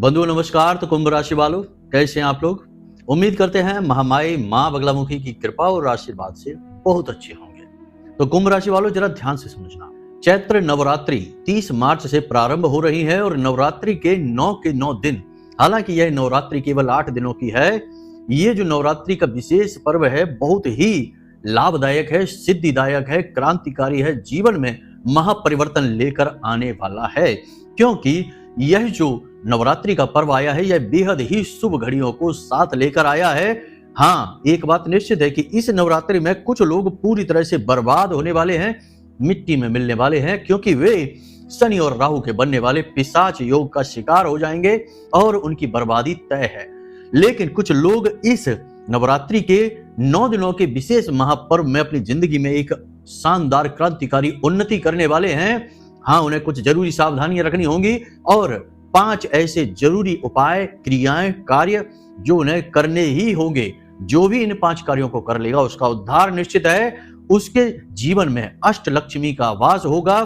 बंधुओं नमस्कार। तो कुंभ राशि वालों, कैसे हैं आप लोग? उम्मीद करते हैं महामाई माँ बगलामुखी की कृपा और आशीर्वाद से बहुत अच्छे होंगे। तो कुंभ राशि वालों, जरा ध्यान से समझना। चैत्र नवरात्रि 30 मार्च से प्रारंभ हो रही है और नवरात्रि के 9 के 9 दिन, हालांकि यह नवरात्रि केवल 8 दिनों की है। ये जो नवरात्रि का विशेष पर्व है बहुत ही लाभदायक है, सिद्धिदायक है, क्रांतिकारी है, जीवन में महापरिवर्तन लेकर आने वाला है। क्योंकि यह जो नवरात्रि का पर्व आया है, यह बेहद ही शुभ घड़ियों को साथ लेकर आया है। हाँ, एक बात निश्चित है कि इस नवरात्रि में कुछ लोग पूरी तरह से बर्बाद होने वाले हैं, मिट्टी में मिलने वाले हैं, क्योंकि वे शनि और राहु के बनने वाले पिशाच योग का शिकार हो जाएंगे और उनकी बर्बादी तय है। लेकिन कुछ लोग इस नवरात्रि के 9 दिनों के विशेष महापर्व में अपनी जिंदगी में एक शानदार क्रांतिकारी उन्नति करने वाले हैं। हाँ, उन्हें कुछ जरूरी सावधानियां रखनी होंगी और 5 ऐसे जरूरी उपाय, क्रियाएं, कार्य जो उन्हें करने ही होंगे। जो भी इन 5 कार्यों को कर लेगा उसका उद्धार निश्चित है। उसके जीवन में अष्टलक्ष्मी का वास होगा।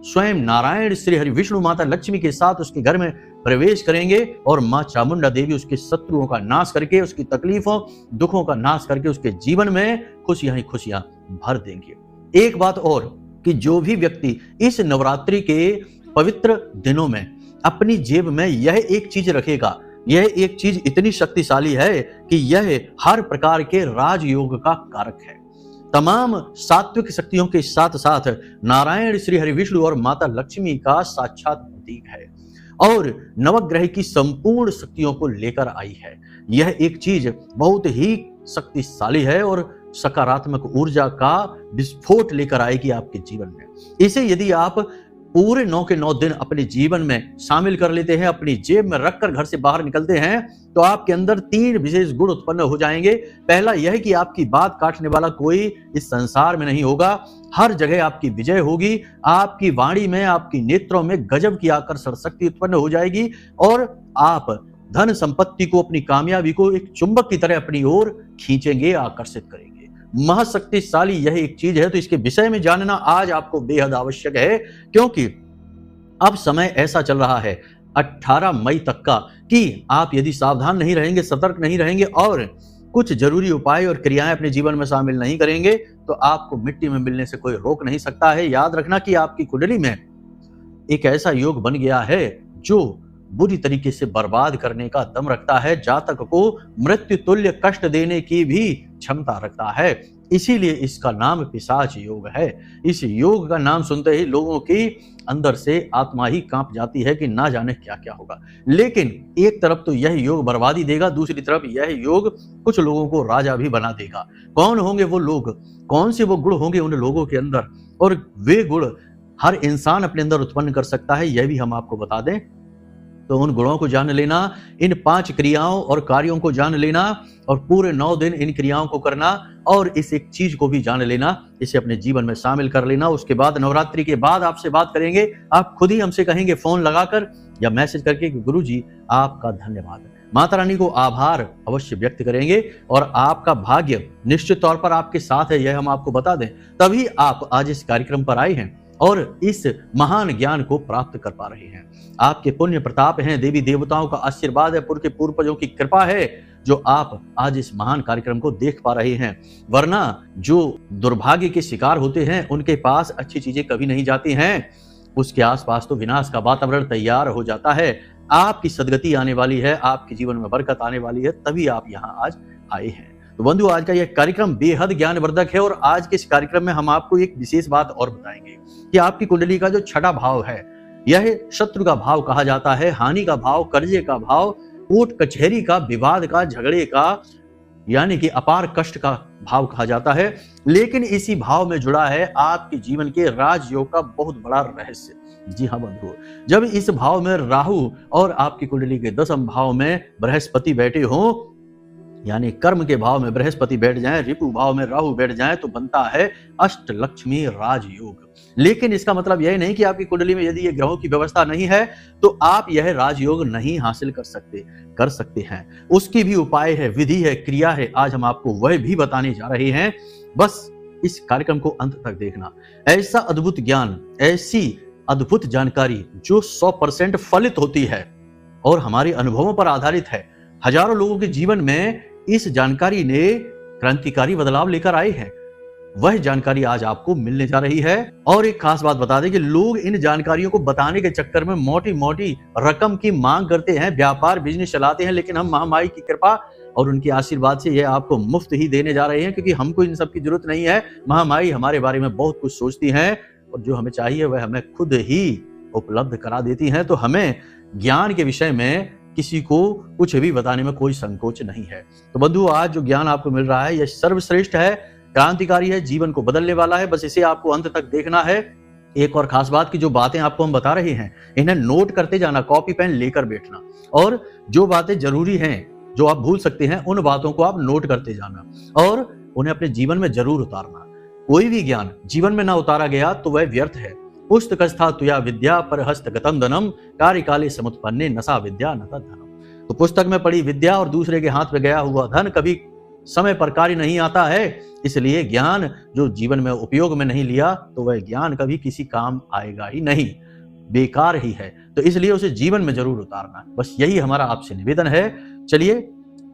स्वयं नारायण श्री हरि विष्णु माता लक्ष्मी के साथ उसके घर में प्रवेश करेंगे और मां चामुंडा देवी उसके शत्रुओं का नाश करके, उसकी तकलीफों, दुखों का नाश करके उसके जीवन में खुशियां ही खुशियां भर देंगे। एक बात और कि जो भी व्यक्ति इस नवरात्रि के पवित्र दिनों में अपनी जेब में यह एक चीज रखेगा, यह एक चीज इतनी शक्तिशाली है कि यह हर प्रकार के राजयोग का कारक है। तमाम सात्विक शक्तियों के साथ साथ नारायण श्री हरि विष्णु और माता लक्ष्मी का साक्षात प्रतीक है और नवग्रह की संपूर्ण शक्तियों को लेकर आई है। यह एक चीज बहुत ही शक्तिशाली है और सकारात्मक ऊर्जा का विस्फोट लेकर आएगी आपके जीवन में। इसे यदि आप पूरे 9 के 9 दिन अपने जीवन में शामिल कर लेते हैं, अपनी जेब में रखकर घर से बाहर निकलते हैं, तो आपके अंदर 3 विशेष गुण उत्पन्न हो जाएंगे। पहला यह कि आपकी बात काटने वाला कोई इस संसार में नहीं होगा। हर जगह आपकी विजय होगी। आपकी वाणी में, आपकी नेत्रों में गजब की आकर्षण शक्ति उत्पन्न हो जाएगी और आप धन संपत्ति को, अपनी कामयाबी को एक चुंबक की तरह अपनी ओर खींचेंगे, आकर्षित करेंगे। महाशक्तिशाली यह एक चीज है, तो इसके विषय में जानना आज आपको बेहद आवश्यक है। क्योंकि अब समय ऐसा चल रहा है 18 मई तक का कि आप यदि सावधान नहीं रहेंगे, सतर्क नहीं रहेंगे और कुछ जरूरी उपाय और क्रियाएं अपने जीवन में शामिल नहीं करेंगे, तो आपको मिट्टी में मिलने से कोई रोक नहीं सकता है। याद रखना कि आपकी कुंडली में एक ऐसा योग बन गया है जो बुरी तरीके से बर्बाद करने का दम रखता है, जातक को मृत्यु तुल्य कष्ट देने की भी क्षमता रखता है। इसीलिए इसका नाम पिशाच योग है। इस योग का नाम सुनते ही लोगों की अंदर से आत्मा ही कांप जाती है कि ना जाने क्या क्या होगा। लेकिन एक तरफ तो यह योग बर्बादी देगा, दूसरी तरफ यह योग कुछ लोगों को राजा भी बना देगा। कौन होंगे वो लोग, कौन से वो गुण होंगे उन लोगों के अंदर, और वे गुण हर इंसान अपने अंदर उत्पन्न कर सकता है, यह भी हम आपको बता दें। तो उन गुणों को जान लेना, इन 5 क्रियाओं और कार्यों को जान लेना और पूरे 9 दिन इन क्रियाओं को करना और इस एक चीज को भी जान लेना, इसे अपने जीवन में शामिल कर लेना। उसके बाद नवरात्रि के बाद आपसे बात करेंगे। आप खुद ही हमसे कहेंगे फोन लगाकर या मैसेज करके कि गुरुजी आपका धन्यवाद। माता रानी को आभार अवश्य व्यक्त करेंगे और आपका भाग्य निश्चित तौर पर आपके साथ है, यह हम आपको बता दें। तभी आप आज इस कार्यक्रम पर आए हैं और इस महान ज्ञान को प्राप्त कर पा रहे हैं। आपके पुण्य प्रताप हैं, देवी देवताओं का आशीर्वाद है, पूर्वजों की कृपा है जो आप आज इस महान कार्यक्रम को देख पा रहे हैं। वरना जो दुर्भाग्य के शिकार होते हैं उनके पास अच्छी चीजें कभी नहीं जाती हैं, उसके आसपास तो विनाश का वातावरण तैयार हो जाता है। आपकी सदगति आने वाली है, आपके जीवन में बरकत आने वाली है, तभी आप यहाँ आज आए हैं। तो बंधु, आज का यह कार्यक्रम बेहद ज्ञानवर्धक है और आज के इस कार्यक्रम में हम आपको एक विशेष बात और बताएंगे कि आपकी कुंडली का जो 6वां भाव है, यह शत्रु का भाव कहा जाता है, हानि का भाव, कर्जे का भाव, कोर्ट कचहरी का, विवाद का, झगड़े का, यानी कि अपार कष्ट का भाव कहा जाता है। लेकिन इसी भाव में जुड़ा है आपके जीवन के राजयोग का बहुत बड़ा रहस्य। जी हाँ बंधु, जब इस भाव में राहु और आपकी कुंडली के 10वें भाव में बृहस्पति बैठे हों, यानी कर्म के भाव में बृहस्पति बैठ जाए, रिपु भाव में राहु बैठ जाए, तो बनता है अष्टलक्ष्मी राजयोग। लेकिन इसका मतलब यह नहीं कि आपकी कुंडली में यदि ये ग्रहों की व्यवस्था नहीं है तो आप यह राजयोग नहीं हासिल कर सकते हैं। उसकी भी उपाय है, विधि है, क्रिया है। आज हम आपको वह भी बताने जा रहे हैं। बस इस कार्यक्रम को अंत तक देखना। ऐसा अद्भुत ज्ञान, ऐसी अद्भुत जानकारी जो 100% फलित होती है, और हमारे अनुभवों पर आधारित है। हजारों लोगों के जीवन में इस जानकारी ने क्रांतिकारी बदलाव लेकर आई है। वह जानकारी आज आपको मिलने जा रही है। और एक खास बात बता दें कि लोग इन जानकारियों को बताने के चक्कर में मोटी मोटी रकम की मांग करते हैं, व्यापार बिजनेस चलाते हैं, लेकिन हम महामाई की कृपा और उनके आशीर्वाद से यह आपको मुफ्त ही देने जा रहे हैं, क्योंकि हमको इन सब की जरूरत नहीं है। महामाई हमारे बारे में बहुत कुछ सोचती है और जो हमें चाहिए वह हमें खुद ही उपलब्ध करा देती है। तो हमें ज्ञान के विषय में किसी को कुछ भी बताने में कोई संकोच नहीं है। तो बंधु, आज जो ज्ञान आपको मिल रहा है यह सर्वश्रेष्ठ है, क्रांतिकारी है, जीवन को बदलने वाला है। बस इसे आपको अंत तक देखना है। एक और खास बात की जो बातें आपको हम बता रहे हैं इन्हें नोट करते जाना, कॉपी पेन लेकर बैठना, और जो बातें जरूरी हैं जो आप भूल सकते हैं उन बातों को आप नोट करते जाना और उन्हें अपने जीवन में जरूर उतारना। कोई भी ज्ञान जीवन में ना उतारा गया तो वह व्यर्थ है। पुस्तकस्था तुया विद्या पर हस्तगतम धनम कार्यकाले समुत्पन्ने नसा विद्या नता धनम। तो पुस्तक में पड़ी विद्या और दूसरे के हाथ में गया हुआ धन कभी समय पर कार्य नहीं आता है। इसलिए ज्ञान जो जीवन में उपयोग में नहीं लिया तो वह ज्ञान कभी किसी काम आएगा ही नहीं, बेकार ही है। तो इसलिए उसे जीवन में जरूर उतारना। बस यही हमारा आपसे निवेदन है। चलिए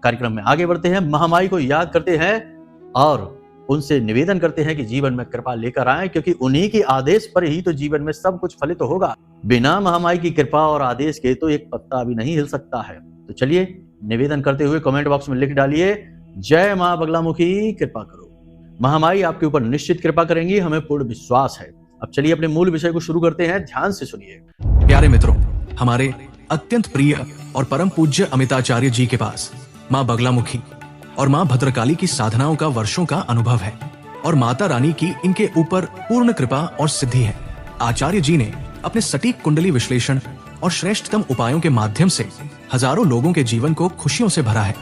कार्यक्रम में आगे बढ़ते हैं, महामाई को याद करते हैं और उनसे निवेदन करते हैं कि जीवन में कृपा लेकर आए, क्योंकि उन्हीं के आदेश पर ही तो जीवन में सब कुछ फलित होगा। बिना महामाई की कृपा और आदेश के तो एक पत्ता भी नहीं हिल सकता है। तो चलिए निवेदन करते हुए कमेंट बॉक्स में लिख डालिए, जय मां बगलामुखी, कृपा करो। महामाई आपके ऊपर निश्चित कृपा करेंगी, हमें पूर्ण विश्वास है। अब चलिए अपने मूल विषय को शुरू करते हैं, ध्यान से सुनिए। प्यारे मित्रों, हमारे अत्यंत प्रिय और परम पूज्य अमिताचार्य जी के पास मां बगलामुखी और मां भद्रकाली की साधनाओं का वर्षों का अनुभव है और माता रानी की इनके ऊपर पूर्ण कृपा और सिद्धि है। आचार्य जी ने अपने सटीक कुंडली विश्लेषण और श्रेष्ठतम उपायों के माध्यम से हजारों लोगों के जीवन को खुशियों से भरा है।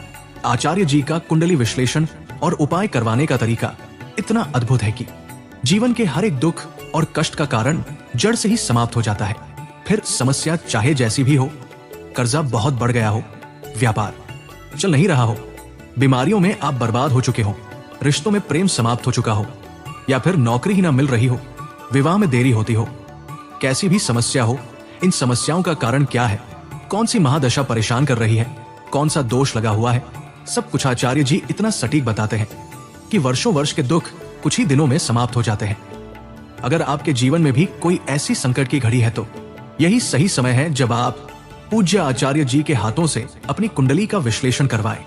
आचार्य जी का कुंडली विश्लेषण और उपाय करवाने का तरीका इतना अद्भुत है कि जीवन के हर एक दुख और कष्ट का कारण जड़ से ही समाप्त हो जाता है। फिर समस्या चाहे जैसी भी हो, कर्जा बहुत बढ़ गया हो, व्यापार चल नहीं रहा हो, बीमारियों में आप बर्बाद हो चुके हो, रिश्तों में प्रेम समाप्त हो चुका हो, या फिर नौकरी ही ना मिल रही हो, विवाह में देरी होती हो, कैसी भी समस्या हो, इन समस्याओं का कारण क्या है, कौन सी महादशा परेशान कर रही है, कौन सा दोष लगा हुआ है, सब कुछ आचार्य जी इतना सटीक बताते हैं कि वर्षों वर्ष के दुख कुछ ही दिनों में समाप्त हो जाते हैं। अगर आपके जीवन में भी कोई ऐसी संकट की घड़ी है तो यही सही समय है जब आप पूज्य आचार्य जी के हाथों से अपनी कुंडली का विश्लेषण करवाएं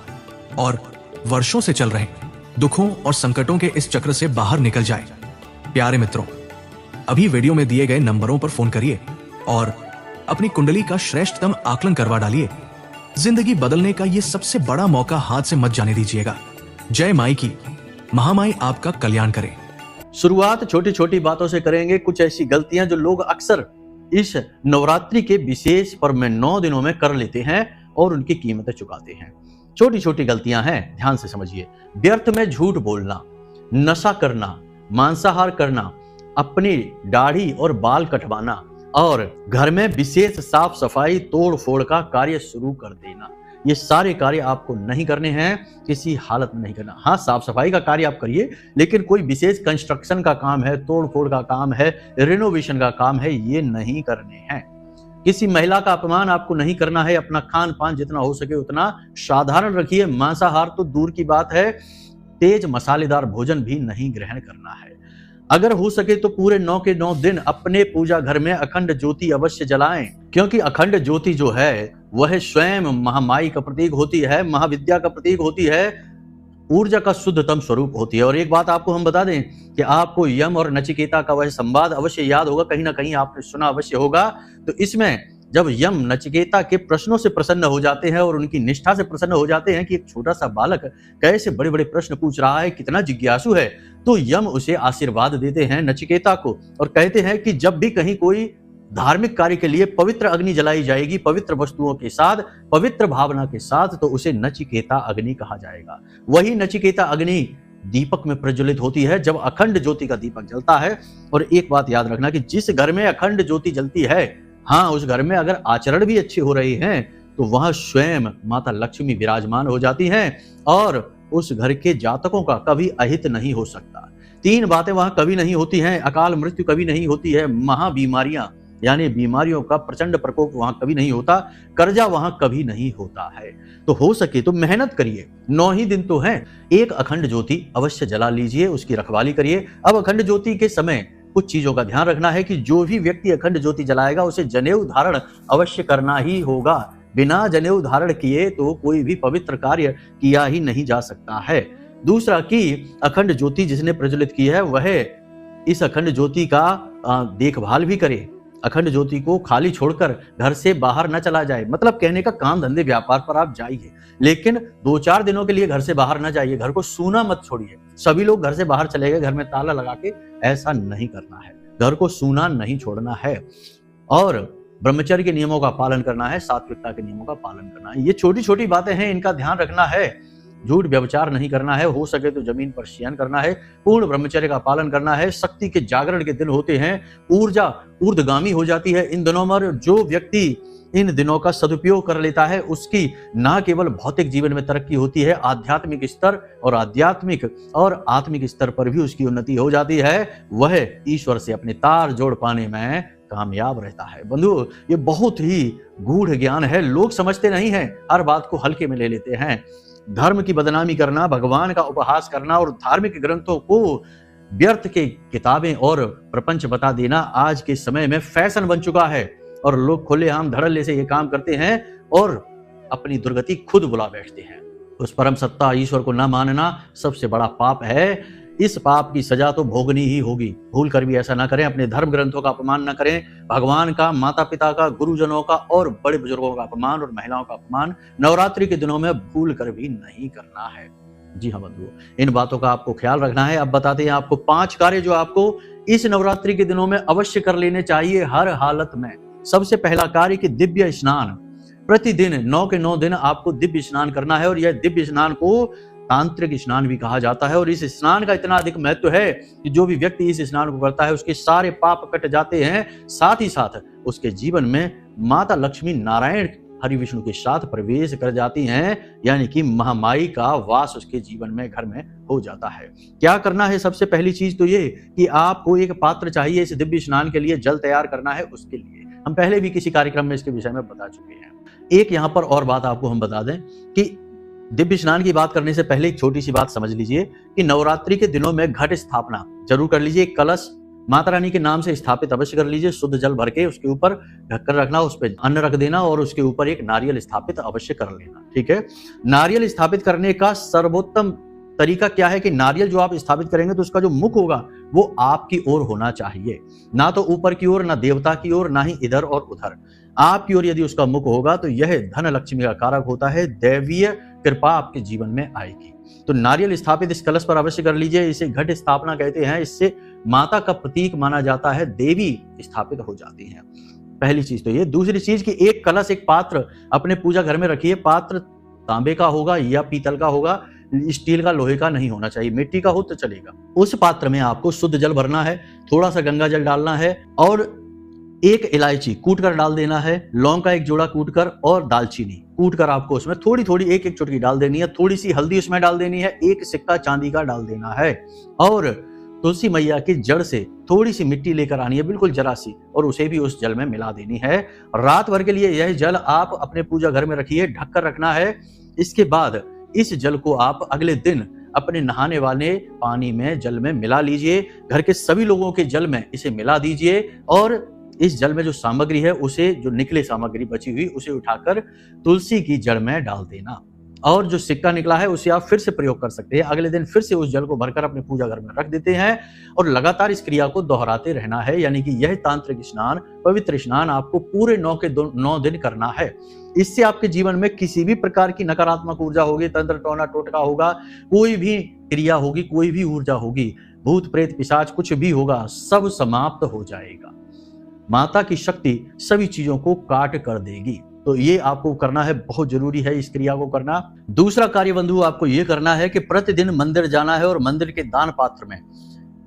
और वर्षों से चल रहे दुखों और संकटों के इस चक्र से बाहर निकल जाएं। प्यारे मित्रों, अभी वीडियो में दिए गए नंबरों पर फोन करिए और अपनी कुंडली का श्रेष्ठतम आकलन करवा डालिए। जिंदगी बदलने का ये सबसे बड़ा मौका हाथ से मत जाने दीजिएगा। जय माई की, महामाई आपका कल्याण करे। शुरुआत छोटी छोटी बातों से करेंगे। कुछ ऐसी गलतियां जो लोग अक्सर इस नवरात्रि के विशेष पर्व में 9 दिनों में कर लेते हैं और उनकी कीमतें चुकाते हैं। छोटी छोटी गलतियां हैं, ध्यान से समझिए। व्यर्थ में झूठ बोलना, नशा करना, मांसाहार करना, अपनी दाढ़ी और बाल कटवाना और घर में विशेष साफ सफाई तोड़ फोड़ का कार्य शुरू कर देना, ये सारे कार्य आपको नहीं करने हैं, किसी हालत में नहीं करना। हाँ, साफ सफाई का कार्य आप करिए, लेकिन कोई विशेष कंस्ट्रक्शन का काम है, तोड़ फोड़ का काम है, रिनोवेशन का काम है, ये नहीं करने हैं। किसी महिला का अपमान आपको नहीं करना है। अपना खान पान जितना हो सके उतना साधारण रखिए। मांसाहार तो दूर की बात है, तेज मसालेदार भोजन भी नहीं ग्रहण करना है। अगर हो सके तो पूरे 9 के 9 दिन अपने पूजा घर में अखंड ज्योति अवश्य जलाएं, क्योंकि अखंड ज्योति जो है वह स्वयं महामाई का प्रतीक होती है, महाविद्या का प्रतीक होती है, ऊर्जा का शुद्धतम स्वरूप होती है। और एक बात आपको हम बता दें कि आपको यम और नचिकेता का वह संवाद अवश्य याद होगा, कहीं ना कहीं आपने सुना अवश्य होगा। तो इसमें जब यम नचिकेता के प्रश्नों से प्रसन्न हो जाते हैं और उनकी निष्ठा से प्रसन्न हो जाते हैं कि एक छोटा सा बालक कैसे बड़े बड़े प्रश्न पूछ रहा है, कितना जिज्ञासु है, तो यम उसे आशीर्वाद देते हैं नचिकेता को और कहते हैं कि जब भी कहीं कोई धार्मिक कार्य के लिए पवित्र अग्नि जलाई जाएगी, पवित्र वस्तुओं के साथ, पवित्र भावना के साथ, तो उसे नचिकेता अग्नि कहा जाएगा। वही नचिकेता अग्नि दीपक में प्रज्वलित होती है जब अखंड ज्योति का दीपक जलता है। और एक बात याद रखना कि जिस घर में अखंड ज्योति जलती है, हाँ, उस घर में अगर आचरण भी अच्छे हो रहे हैं तो वहां स्वयं माता लक्ष्मी विराजमान हो जाती हैं और उस घर के जातकों का कभी अहित नहीं हो सकता। 3 बातें वहां कभी नहीं होती हैं। अकाल मृत्यु कभी नहीं होती है, महाबीमारियां यानी बीमारियों का प्रचंड प्रकोप वहां कभी नहीं होता, कर्जा वहां कभी नहीं होता है। तो हो सके तो मेहनत करिए, 9 ही दिन तो हैं। एक अखंड ज्योति अवश्य जला लीजिए, उसकी रखवाली करिए। अब अखंड ज्योति के समय कुछ चीजों का ध्यान रखना है कि जो भी व्यक्ति अखंड ज्योति जलाएगा उसे जनेऊ धारण अवश्य करना ही होगा। बिना जनेऊ धारण किए तो कोई भी पवित्र कार्य किया ही नहीं जा सकता है। दूसरा कि अखंड ज्योति जिसने प्रज्वलित की है वह इस अखंड ज्योति का देखभाल भी करे। अखंड ज्योति को खाली छोड़कर घर से बाहर न चला जाए। मतलब कहने का काम धंधे व्यापार पर आप जाइए, लेकिन 2-4 दिनों के लिए घर से बाहर न जाइए। घर को सूना मत छोड़िए। सभी लोग घर से बाहर चले गए, घर में ताला लगा के, ऐसा नहीं करना है। घर को सूना नहीं छोड़ना है और ब्रह्मचर्य के नियमों का पालन करना है, सात्विकता के नियमों का पालन करना है। ये छोटी छोटी बातें हैं, इनका ध्यान रखना है। झूठ व्यभिचार नहीं करना है, हो सके तो जमीन पर शयन करना है, पूर्ण ब्रह्मचर्य का पालन करना है। शक्ति के जागरण के दिन होते हैं, ऊर्जा ऊर्ध्वगामी हो जाती है इन दिनों में। जो व्यक्ति इन दिनों का सदुपयोग कर लेता है उसकी न केवल भौतिक जीवन में तरक्की होती है, आध्यात्मिक स्तर और आत्मिक स्तर पर भी उसकी उन्नति हो जाती है। वह ईश्वर से अपने तार जोड़ पाने में कामयाब रहता है। बंधु, ये बहुत ही गूढ़ ज्ञान है, लोग समझते नहीं हैं, हर बात को हल्के में ले लेते हैं। धर्म की बदनामी करना, भगवान का उपहास करना और धार्मिक ग्रंथों को व्यर्थ के किताबें और प्रपंच बता देना आज के समय में फैशन बन चुका है और लोग खुलेआम धड़ल्ले से ये काम करते हैं और अपनी दुर्गति खुद बुला बैठते हैं। उस परम सत्ता ईश्वर को न मानना सबसे बड़ा पाप है। इस पाप की सजा तो भोगनी ही होगी। भूल कर भी ऐसा ना करें, अपने धर्म ग्रंथों का अपमान न करें, भगवान का, माता पिता का, गुरुजनों का और बड़े बुजुर्गों का अपमान और महिलाओं का अपमान नवरात्रि के दिनों में भूल कर भी नहीं करना है। जी हाँ बंधुओं, इन बातों का आपको ख्याल रखना है। अब बताते हैं आपको 5 कार्य जो आपको इस नवरात्रि के दिनों में अवश्य कर लेने चाहिए हर हालत में। सबसे पहला कार्य कि दिव्य स्नान। प्रतिदिन 9 के 9 दिन आपको दिव्य स्नान करना है और यह दिव्य स्नान को तांत्रिक स्नान भी कहा जाता है। और इस स्नान का इतना अधिक महत्व है कि जो भी व्यक्ति इस स्नान को करता है उसके सारे पाप कट जाते हैं, साथ ही साथ उसके जीवन में माता लक्ष्मी नारायण हरि विष्णु के साथ प्रवेश कर जाती हैं, यानी कि महामाई का वास उसके जीवन में, घर में हो जाता है। क्या करना है? सबसे पहली चीज तो ये कि आपको एक पात्र चाहिए इस दिव्य स्नान के लिए, जल तैयार करना है उसके लिए। हम पहले भी किसी कार्यक्रम में इसके विषय में बता चुके हैं। एक यहाँ पर और बात आपको हम बता दें कि दिव्य स्नान की बात करने से पहले एक छोटी सी बात समझ लीजिए कि नवरात्रि के दिनों में घट स्थापना जरूर कर लीजिए। कलश माता रानी के नाम से स्थापित अवश्य कर लीजिए। शुद्ध जल भर के उसके ऊपर ढककर रखना, उस पर अन्न रख देना और उसके ऊपर एक नारियल स्थापित अवश्य कर लेना। ठीक है। नारियल स्थापित करने का सर्वोत्तम तरीका क्या है कि नारियल जो आप स्थापित करेंगे तो उसका जो मुख होगा वो आपकी ओर होना चाहिए, ना तो ऊपर की ओर, ना देवता की ओर, ना ही इधर और उधर। आपकी ओर यदि उसका मुख होगा तो यह धन लक्ष्मी का कारक होता है, दैवीय कृपा आपके जीवन में आएगी। तो नारियल स्थापित इस कलश पर अवश्य कर लीजिए। इसे घट स्थापना कहते हैं। इससे माता का प्रतीक माना जाता है, देवी स्थापित हो जाती हैं। पहली चीज तो ये। दूसरी चीज कि एक कलश, एक पात्र अपने पूजा घर में रखिए। पात्र तांबे का होगा या पीतल का होगा, स्टील का, लोहे का नहीं होना चाहिए। मिट्टी का हो तो चलेगा। उस पात्र में आपको शुद्ध जल भरना है, थोड़ा सा गंगा जल डालना है और एक इलायची कूट कर डाल देना है, लौंग का एक जोड़ा कूट कर और दालचीनी कूट कर आपको उसमें थोड़ी थोड़ी एक एक चुटकी डाल देनी है। थोड़ी सी हल्दी उसमें डाल देनी है, एक सिक्का चांदी का डाल देना है और तुलसी मैया की जड़ से थोड़ी सी मिट्टी लेकर आनी है, बिल्कुल जरा सी, और उसे भी उस जल में मिला देनी है। रात भर के लिए यह जल आप अपने पूजा घर में रखिए, ढककर रखना है। इसके बाद इस जल को आप अगले दिन अपने नहाने वाले पानी में, जल में मिला लीजिए। घर के सभी लोगों के जल में इसे मिला दीजिए और इस जल में जो सामग्री है उसे, जो निकले सामग्री बची हुई, उसे उठाकर तुलसी की जड़ में डाल देना और जो सिक्का निकला है उसे आप फिर से प्रयोग कर सकते हैं। अगले दिन फिर से उस जल को भरकर अपने पूजा घर में रख देते हैं और लगातार इस क्रिया को दोहराते रहना है। यानी कि यह तांत्रिक स्नान, पवित्र स्नान आपको पूरे 9 के 9 दिन करना है। इससे आपके जीवन में किसी भी प्रकार की नकारात्मक ऊर्जा होगी, तंत्र टोना टोटका होगा, कोई भी क्रिया होगी, कोई भी ऊर्जा होगी, भूत प्रेत पिशाच कुछ भी होगा, सब समाप्त हो जाएगा। माता की शक्ति सभी चीजों को काट कर देगी। तो ये आपको करना है, बहुत जरूरी है इस क्रिया को करना। दूसरा कार्य बंधु आपको ये करना है कि प्रतिदिन मंदिर जाना है और मंदिर के दान पात्र में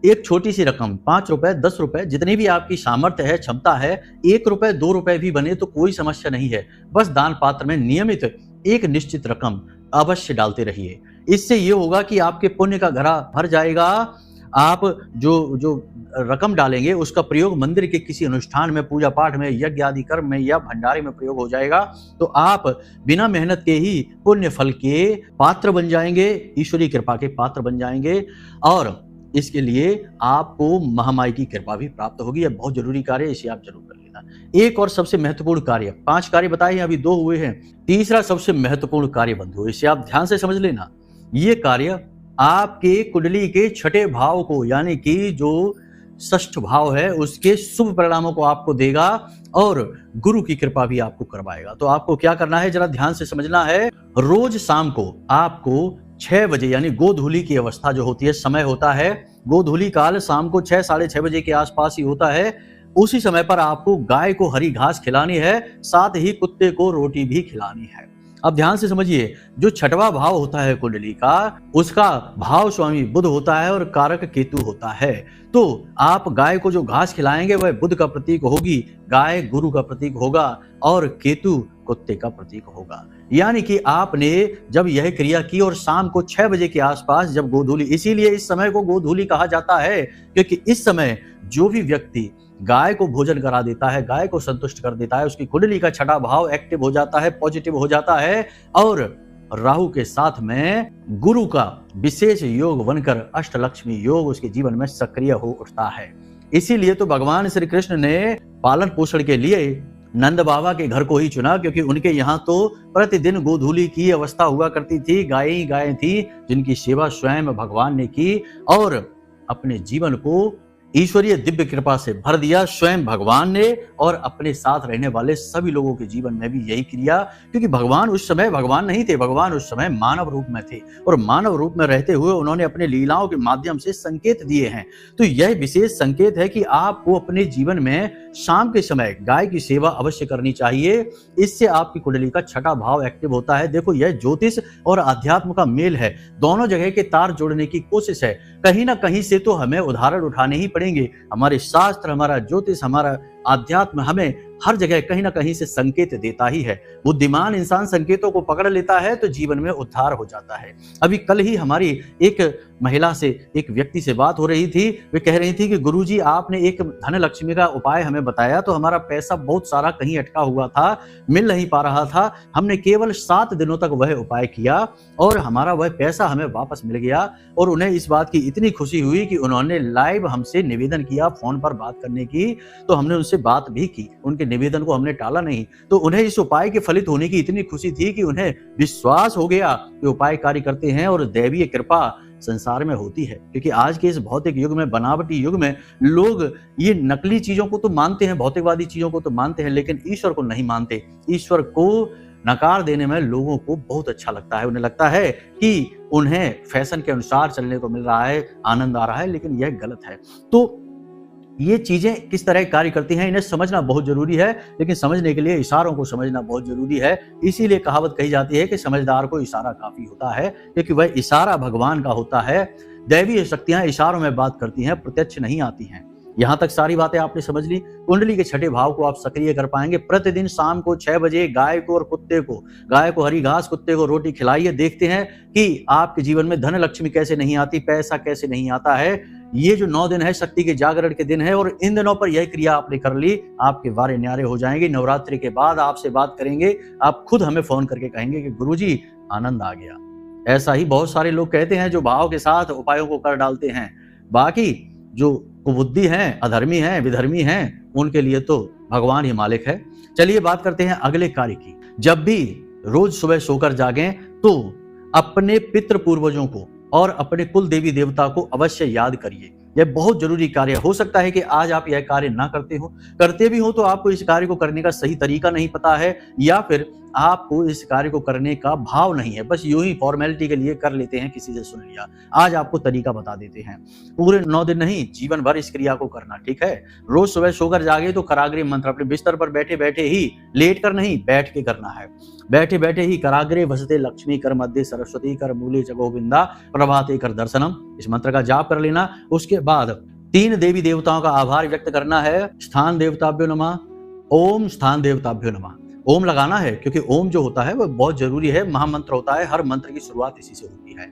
एक छोटी सी रकम, 5 रुपए, 10 रुपए, जितनी भी आपकी सामर्थ्य है, क्षमता है, 1 रुपए 2 रुपए भी बने तो कोई समस्या नहीं है। बस दान पात्र में नियमित एक निश्चित रकम अवश्य डालते रहिए। इससे ये होगा कि आपके पुण्य का घड़ा भर जाएगा, आप जो जो रकम डालेंगे उसका प्रयोग मंदिर के किसी अनुष्ठान में, पूजा पाठ में, यज्ञ आदि कर्म में या भंडारे में प्रयोग हो जाएगा, तो आप बिना मेहनत के ही पुण्य फल के पात्र बन जाएंगे, ईश्वरीय कृपा के पात्र बन जाएंगे और इसके लिए आपको महामाई की कृपा भी प्राप्त होगी। यह बहुत जरूरी कार्य है, इसे आप जरूर कर लेना। एक और सबसे महत्वपूर्ण कार्य, 5 कार्य बताए हैं, अभी 2 हुए हैं। तीसरा सबसे महत्वपूर्ण कार्य बंधु, इसे आप ध्यान से समझ लेना। ये कार्य आपके कुंडली के छठे भाव को, यानी कि जो षष्ठ भाव है, उसके शुभ परिणामों को आपको देगा और गुरु की कृपा भी आपको करवाएगा। तो आपको क्या करना है, जरा ध्यान से समझना है। रोज शाम को आपको 6 बजे, यानी गोधूली की अवस्था जो होती है, समय होता है, गोधूली काल शाम को 6 साढ़े 6 बजे के आसपास ही होता है। उसी समय पर आपको गाय को हरी घास खिलानी है, साथ ही कुत्ते को रोटी भी खिलानी है। अब ध्यान से समझिए, जो छठवां भाव होता है कुंडली का, उसका भाव स्वामी बुध होता है और कारक केतु होता है। तो आप गाय को जो घास खिलाएंगे वह बुध का प्रतीक होगी, गाय गुरु का प्रतीक होगा और केतु कुत्ते का प्रतीक होगा। यानी कि आपने जब यह क्रिया की और शाम को 6 बजे के आसपास जब गोधूली, इसीलिए इस समय को गोधूली कहा जाता है, क्योंकि इस समय जो भी व्यक्ति गाय को भोजन करा देता है, गाय को संतुष्ट कर देता है, उसकी कुंडली का छठा भाव एक्टिव हो जाता है, पॉजिटिव हो जाता है और राहु के साथ में गुरु का विशेष योग बनकर अष्टलक्ष्मी योग उसके जीवन में सक्रिय हो उठता है। इसीलिए तो भगवान श्री कृष्ण ने पालन पोषण के लिए नंद बाबा के घर को ही चुना, क्योंकि उनके यहाँ तो प्रतिदिन गोधूली की अवस्था हुआ करती थी, गायें थी जिनकी सेवा स्वयं भगवान ने की और अपने जीवन को ईश्वरीय दिव्य कृपा से भर दिया स्वयं भगवान ने और अपने साथ रहने वाले सभी लोगों के जीवन में भी यही किया, क्योंकि भगवान उस समय भगवान नहीं थे, भगवान उस समय मानव रूप में थे और मानव रूप में रहते हुए उन्होंने अपने लीलाओं के माध्यम से संकेत दिए हैं। तो यह विशेष संकेत है कि आपको अपने जीवन में शाम के समय गाय की सेवा अवश्य करनी चाहिए। इससे आपकी कुंडली का छठा भाव एक्टिव होता है। देखो, यह ज्योतिष और अध्यात्म का मेल है, दोनों जगह के तार जोड़ने की कोशिश है। कहीं ना कहीं से तो हमें उदाहरण उठाने ही पड़ेंगे। हमारे शास्त्र, हमारा ज्योतिष, हमारा आध्यात्म हमें हर जगह कहीं ना कहीं से संकेत देता ही है। बुद्धिमान इंसान संकेतों को पकड़ लेता है तो जीवन में उद्धार हो जाता है। अभी कल ही हमारी एक महिला से, एक व्यक्ति से बात हो रही थी। वे कह रही थी कि गुरुजी, आपने एक धन लक्ष्मी का उपाय हमें बताया, तो हमारा पैसा बहुत सारा कहीं अटका हुआ था, मिल नहीं पा रहा था। हमने केवल 7 दिनों तक वह उपाय किया और हमारा वह पैसा हमें वापस मिल गया। और उन्हें इस बात की इतनी खुशी हुई कि उन्होंने लाइव हमसे निवेदन किया फोन पर बात करने की, तो हमने उनसे बात भी की, उनके निवेदन को हमने टाला नहीं। तो उन्हें इस उपाय के फलित होने की इतनी खुशी थी कि उन्हें विश्वास हो गया कि उपाय कार्य करते हैं और दैवीय कृपा संसार में होती है। क्योंकि आज के इस भौतिक युग में, बनावटी युग में, लोग ये नकली चीजों को तो मानते हैं, भौतिकवादी चीजों को तो मानते हैं, लेकिन ईश्वर को नहीं मानते। ईश्वर को नकार देने में लोगों को बहुत अच्छा लगता है। उन्हें लगता है कि उन्हें फैशन के अनुसार चलने को मिल रहा है, आनंद आ रहा है, लेकिन यह गलत है। तो ये चीजें किस तरह कार्य करती हैं, इन्हें समझना बहुत जरूरी है, लेकिन समझने के लिए इशारों को समझना बहुत जरूरी है। इसीलिए कहावत कही जाती है कि समझदार को इशारा काफी होता है, क्योंकि वह इशारा भगवान का होता है। दैवीय शक्तियां इशारों में बात करती हैं, प्रत्यक्ष नहीं आती हैं। यहां तक सारी बातें आपने समझ ली। कुंडली के छठे भाव को आप सक्रिय कर पाएंगे। प्रतिदिन शाम को 6 बजे गाय को और कुत्ते को, गाय को हरी घास, कुत्ते को रोटी खिलाइए। देखते हैं कि आपके जीवन में धन लक्ष्मी कैसे नहीं आती, पैसा कैसे नहीं आता है। ये जो 9 दिन है शक्ति के जागरण के दिन है और इन दिनों पर यह क्रिया आपने कर ली, आपके वारे न्यारे हो जाएंगे। नवरात्रि के बाद आपसे बात करेंगे, आप खुद हमें फोन करके कहेंगे कि गुरुजी आनंद आ गया। ऐसा ही बहुत सारे लोग कहते हैं जो भाव के साथ उपायों को कर डालते हैं। बाकी जो कुबुद्धि हैं, अधर्मी हैं, विधर्मी हैं, उनके लिए तो भगवान ही मालिक है। चलिए बात करते हैं अगले कार्य की। जब भी रोज सुबह सोकर जागें तो अपने पितृ पूर्वजों को और अपने कुल देवी देवता को अवश्य याद करिए। यह बहुत जरूरी कार्य हो सकता है कि आज आप यह कार्य ना करते हो, करते भी हो तो आपको इस कार्य को करने का सही तरीका नहीं पता है, या फिर आपको इस कार्य को करने का भाव नहीं है, बस यूं ही फॉर्मेलिटी के लिए कर लेते हैं, किसी से सुन लिया। आज आपको तरीका बता देते हैं। पूरे 9 दिन नहीं, जीवन भर इस क्रिया को करना, ठीक है। रोज सुबह सोकर जागे तो कराग्रे मंत्र अपने बिस्तर पर बैठे बैठे ही, लेट कर नहीं, बैठ के करना है। बैठे बैठे ही कराग्रे वसते लक्ष्मी कर मध्य सरस्वती कर मूले च गोविंदा प्रभाते कर दर्शनम, इस मंत्र का जाप कर लेना। उसके बाद 3 देवी देवताओं का आभार व्यक्त करना है। स्थान देवताभ्यो नमः, ओम स्थान देवताभ्यो नमः। ओम लगाना है, क्योंकि ओम जो होता है वह बहुत जरूरी है, महामंत्र होता है। हर मंत्र की शुरुआत इसी से होती है।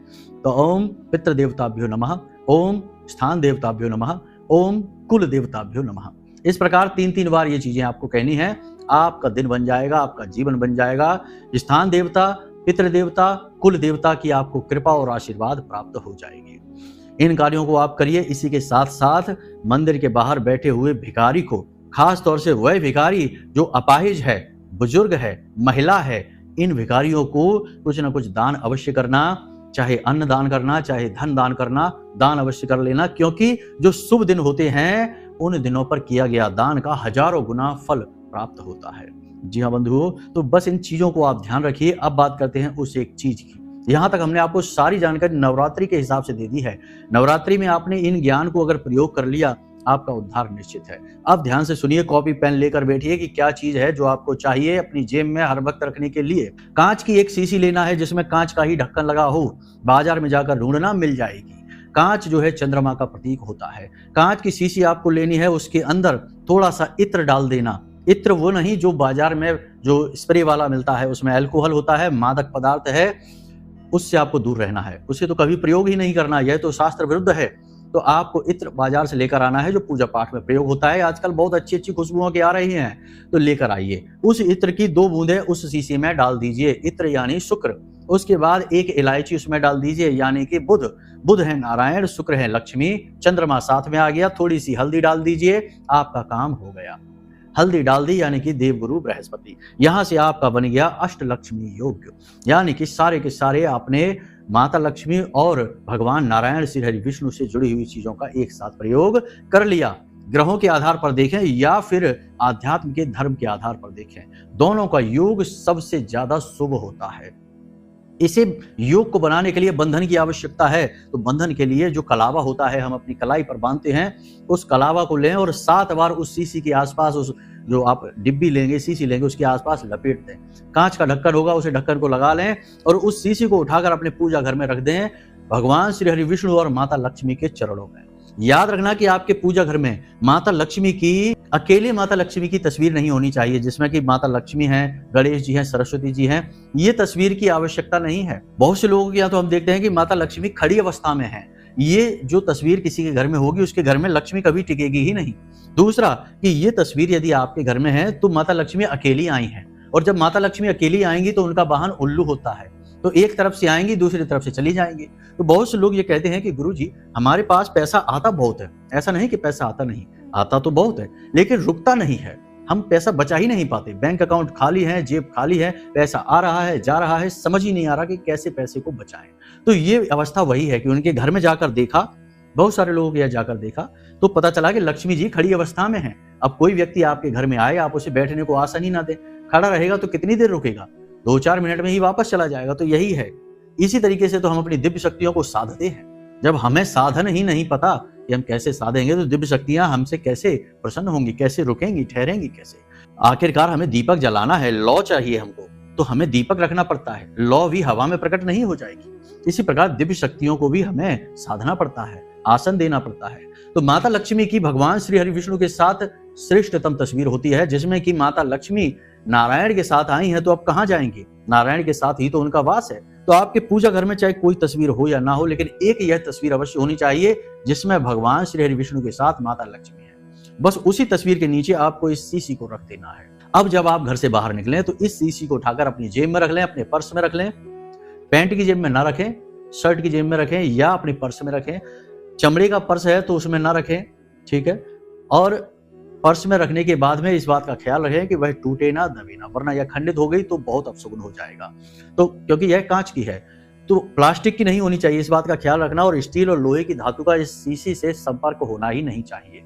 तो ओम पितृ देवताभ्यो नमः, ओम स्थान देवताभ्यो नमः, ओम कुल देवताभ्यो नमः। इस प्रकार 3-3 बार ये चीजें आपको कहनी है। आपका दिन बन जाएगा, आपका जीवन बन जाएगा। स्थान देवता, पितृ देवता, कुल देवता की आपको कृपा और आशीर्वाद प्राप्त हो जाएगी। इन कार्यों को आप करिए। इसी के साथ साथ मंदिर के बाहर बैठे हुए भिखारी को, खास तौर से वह भिखारी जो अपाहिज है, बुजुर्ग है, महिला है, इन भिखारियों को कुछ ना कुछ दान अवश्य करना, चाहे अन्न दान करना, चाहे धन दान करना, दान अवश्य कर लेना, क्योंकि जो शुभ दिन होते हैं उन दिनों पर किया गया दान का हजारों गुना फल प्राप्त होता है। जी हाँ बंधुओं, तो बस इन चीजों को आप ध्यान रखिए। अब बात करते हैं उस एक चीज की। यहाँ तक हमने आपको सारी जानकारी नवरात्रि के हिसाब से दे दी है। नवरात्रि में आपने इन ज्ञान को अगर प्रयोग कर लिया, आपका उद्धार निश्चित है। अब ध्यान से सुनिए, कॉपी पेन लेकर बैठिए कि क्या चीज है जो आपको चाहिए अपनी जेब में हर वक्त रखने के लिए। कांच की एक शीशी लेना है जिसमें कांच का ही ढक्कन लगा हो। बाजार में जाकर ढूंढना, मिल जाएगी। कांच जो है चंद्रमा का प्रतीक होता है। कांच की शीशी आपको लेनी है, उसके अंदर थोड़ा सा इत्र डाल देना। इत्र वो नहीं जो बाजार में जो स्प्रे वाला मिलता है, उसमें अल्कोहल होता है, मादक पदार्थ है, उससे आपको दूर रहना है। उसे तो कभी प्रयोग ही नहीं करना, यह तो शास्त्र विरुद्ध है। तो आपको इत्र बाजार से लेकर आना है जो पूजा पाठ में प्रयोग होता है। आजकल बहुत अच्छी अच्छी खुशबुओं की आ रही हैं, तो लेकर आइए। उस इत्र की 2 बूंदें उस शीशी में डाल दीजिए। इत्र यानी शुक्र। उसके बाद 1 इलायची उसमें डाल दीजिए, यानी कि बुध। बुध है नारायण, शुक्र है लक्ष्मी, चंद्रमा साथ में आ गया। थोड़ी सी हल्दी डाल दीजिए, आपका काम हो गया। हल्दी डाल दी यानी कि देवगुरु बृहस्पति। यहां से आपका बन गया अष्टलक्ष्मी योग, यानी कि सारे के सारे आपने माता लक्ष्मी और भगवान नारायण श्री हरि विष्णु से जुड़ी हुई चीजों का एक साथ प्रयोग कर लिया। ग्रहों के आधार पर देखें या फिर आध्यात्म के धर्म के आधार पर देखें, दोनों का योग सबसे ज्यादा शुभ होता है। इसे योग को बनाने के लिए बंधन की आवश्यकता है। तो बंधन के लिए जो कलावा होता है, हम अपनी कलाई पर बांधते हैं, उस कलावा को लें और 7 बार उस शीशी के आसपास, उस जो आप डिब्बी लेंगे, शीशी लेंगे, उसके आसपास लपेट दें। कांच का ढक्कन होगा, उसे ढक्कन को लगा लें और उस शीशी को उठाकर अपने पूजा घर में रख दें, भगवान श्री हरि विष्णु और माता लक्ष्मी के चरणों में। याद रखना कि आपके पूजा घर में माता लक्ष्मी की, अकेले माता लक्ष्मी की तस्वीर नहीं होनी चाहिए जिसमें कि माता लक्ष्मी हैं, गणेश जी हैं, सरस्वती जी हैं। ये तस्वीर की आवश्यकता नहीं है। बहुत से लोगों के यहाँ तो हम देखते हैं कि माता लक्ष्मी खड़ी अवस्था में है। ये जो तस्वीर किसी के घर में होगी, उसके घर में लक्ष्मी कभी टिकेगी ही नहीं। दूसरा कि ये तस्वीर यदि आपके घर में है तो माता लक्ष्मी अकेली आई हैं, और जब माता लक्ष्मी अकेली आएंगी तो उनका वाहन उल्लू होता है। तो एक तरफ से आएंगी, दूसरी तरफ से चली जाएंगी। तो बहुत से लोग ये कहते हैं कि गुरुजी हमारे पास पैसा आता बहुत है। ऐसा नहीं कि पैसा आता नहीं, आता तो बहुत है, लेकिन रुकता नहीं है। हम पैसा बचा ही नहीं पाते। बैंक अकाउंट खाली है, जेब खाली है, पैसा आ रहा है, जा रहा है, समझ ही नहीं आ रहा कि कैसे पैसे को बचाएं। तो ये अवस्था वही है कि उनके घर में जाकर देखा, बहुत सारे लोगों के यहाँ जाकर देखा तो पता चला कि लक्ष्मी जी खड़ी अवस्था में है। अब कोई व्यक्ति आपके घर में आए, आप उसे बैठने को आसन ही ना दे, खड़ा रहेगा तो कितनी देर रुकेगा? 2-4 मिनट में ही वापस चला जाएगा। तो यही है। इसी तरीके से तो हम अपनी दिव्य शक्तियों को साधते हैं। जब हमें साधन ही नहीं पता कि हम कैसे साधेंगे, तो दिव्य शक्तियां हमसे कैसे प्रसन्न होंगी, कैसे रुकेंगी, ठहरेंगी कैसे? आखिरकार हमें दीपक जलाना है, लौ चाहिए हमको, तो हमें दीपक रखना पड़ता है। लौ भी हवा में प्रकट नहीं हो जाएगी। इसी प्रकार दिव्य शक्तियों को भी हमें साधना पड़ता है, आसन देना पड़ता है। तो माता लक्ष्मी की भगवान श्री हरि विष्णु के साथ श्रेष्ठतम तस्वीर होती है, जिसमें कि माता लक्ष्मी नारायण के साथ आई हैं। तो अब कहाँ जाएंगे? नारायण के साथ ही तो उनका वास है। तो आपके पूजा घर में चाहे कोई तस्वीर हो या ना हो, लेकिन एक यह तस्वीर अवश्य होनी चाहिए जिसमें भगवान श्री हरि विष्णु के साथ माता लक्ष्मी है। बस उसी तस्वीर के नीचे आपको इस शीशी को रख देना है। अब जब आप घर से बाहर निकलें तो इस शीशी को उठाकर अपनी जेब में रख लें, अपने पर्स में रख लें। पैंट की जेब में ना रखें, शर्ट की जेब में रखें या अपनी पर्स में रखें। चमड़े का पर्स है तो उसमें ना रखें, ठीक है। और पर्स में रखने के बाद में इस बात का ख्याल रखें कि वह टूटे ना, दबे ना, वरना यह खंडित हो गई तो बहुत अपशगुन हो जाएगा। तो क्योंकि यह कांच की है तो प्लास्टिक की नहीं होनी चाहिए, इस बात का ख्याल रखना। और स्टील और लोहे की धातु का इस शीशी से संपर्क होना ही नहीं चाहिए।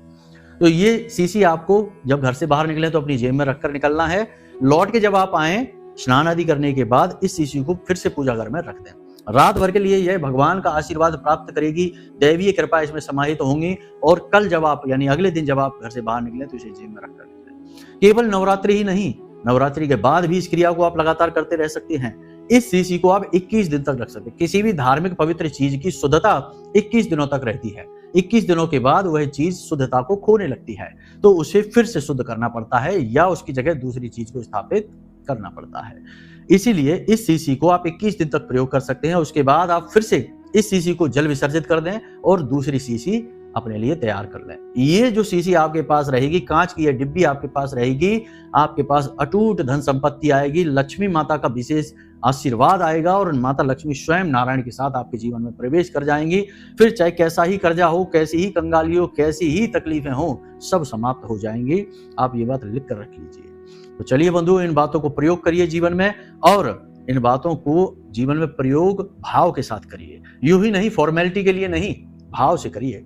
तो ये शीशी आपको जब घर से बाहर निकले तो अपनी जेब में रखकर निकलना है। लौट के जब आप आए स्नान आदि करने के बाद इस शीशी को फिर से पूजा घर में रख दें। रात भर के लिए यह भगवान का आशीर्वाद प्राप्त करेगी, दैवीय कृपा इसमें समाहित होंगी। और कल जब आप, यानी अगले दिन जब आप घर से बाहर निकले तो इसे जेब में रखकर निकलें। केवल नवरात्रि ही नहीं, नवरात्रि के बाद भी इस क्रिया को आप लगातार करते रह सकते हैं। इस शीशी को आप 21 दिन तक रख सकते हैं। किसी भी धार्मिक पवित्र चीज की शुद्धता 21 दिनों तक रहती है। 21 दिनों के बाद वह चीज शुद्धता को खोने लगती है, तो उसे फिर से शुद्ध करना पड़ता है या उसकी जगह दूसरी चीज को स्थापित करना पड़ता है। इसीलिए इस शीशी को आप 21 दिन तक प्रयोग कर सकते हैं। उसके बाद आप फिर से इस शीशी को जल विसर्जित कर दें और दूसरी शीशी अपने लिए तैयार कर लें। ये जो शीशी आपके पास रहेगी, कांच की ये डिब्बी आपके पास रहेगी, आपके पास अटूट धन संपत्ति आएगी, लक्ष्मी माता का विशेष आशीर्वाद आएगा और माता लक्ष्मी स्वयं नारायण के साथ आपके जीवन में प्रवेश कर जाएंगी। फिर चाहे कैसा ही कर्जा हो, कैसी ही कंगाली हो, कैसी ही तकलीफें हो, सब समाप्त हो जाएंगी। आप ये बात लिख कर रख लीजिए। तो चलिए बंधु, इन बातों को प्रयोग करिए जीवन में, और इन बातों को जीवन में प्रयोग भाव के साथ करिए। यूं ही नहीं, फॉर्मेलिटी के लिए नहीं, भाव से करिए,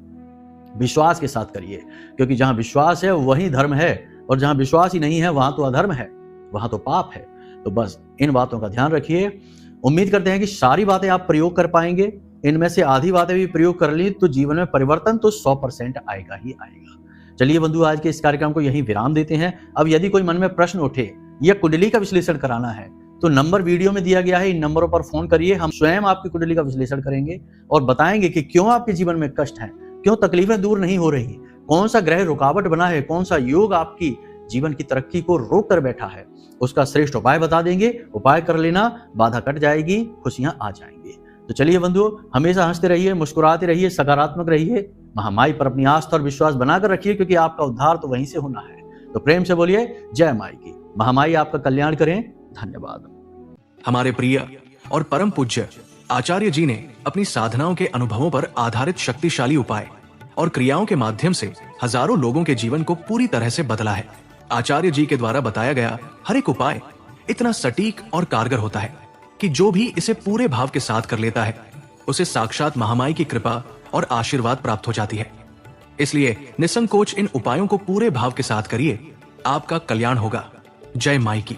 विश्वास के साथ करिए, क्योंकि जहां विश्वास है वहीं धर्म है, और जहां विश्वास ही नहीं है वहां तो अधर्म है, वहां तो पाप है। तो बस इन बातों का ध्यान रखिए। उम्मीद करते हैं कि सारी बातें आप प्रयोग कर पाएंगे। इनमें से आधी बातें भी प्रयोग कर ली तो जीवन में परिवर्तन तो 100% आएगा ही आएगा। चलिए बंधु, आज के इस कार्यक्रम को यहीं विराम देते हैं। अब यदि कोई मन में प्रश्न उठे या कुंडली का विश्लेषण कराना है तो नंबर वीडियो में दिया गया है, इन नंबरों पर फोन करिए। हम स्वयं आपकी कुंडली का विश्लेषण करेंगे और बताएंगे कि क्यों आपके जीवन में कष्ट है, क्यों तकलीफें दूर नहीं हो रही, कौन सा ग्रह रुकावट बना है, कौन सा योग आपकी जीवन की तरक्की को रोक कर बैठा है, उसका श्रेष्ठ उपाय बता देंगे। उपाय कर लेना, बाधा कट जाएगी, खुशियां आ जाएंगी। तो चलिए बंधुओं, हमेशा हंसते रहिए, मुस्कुराते रहिए, सकारात्मक रहिए, महामाई पर अपनी आस्था और विश्वास बनाकर रखिए, क्योंकि आपका उद्धार तो वहीं से होना है। तो प्रेम से बोलिए जय माई की। महामाई आपका कल्याण करें। धन्यवाद। हमारे प्रिय और परम पूज्य आचार्य जी ने अपनी साधनाओं के अनुभवों पर आधारित शक्तिशाली उपाय और क्रियाओं के माध्यम से हजारों लोगों के जीवन को पूरी तरह से बदला है। आचार्य जी के द्वारा बताया गया हर एक उपाय इतना सटीक और कारगर होता है कि जो भी इसे पूरे भाव के साथ कर लेता है उसे साक्षात महामाई की कृपा और आशीर्वाद प्राप्त हो जाती है। इसलिए निसंकोच इन उपायों को पूरे भाव के साथ करिए, आपका कल्याण होगा। जय माई की।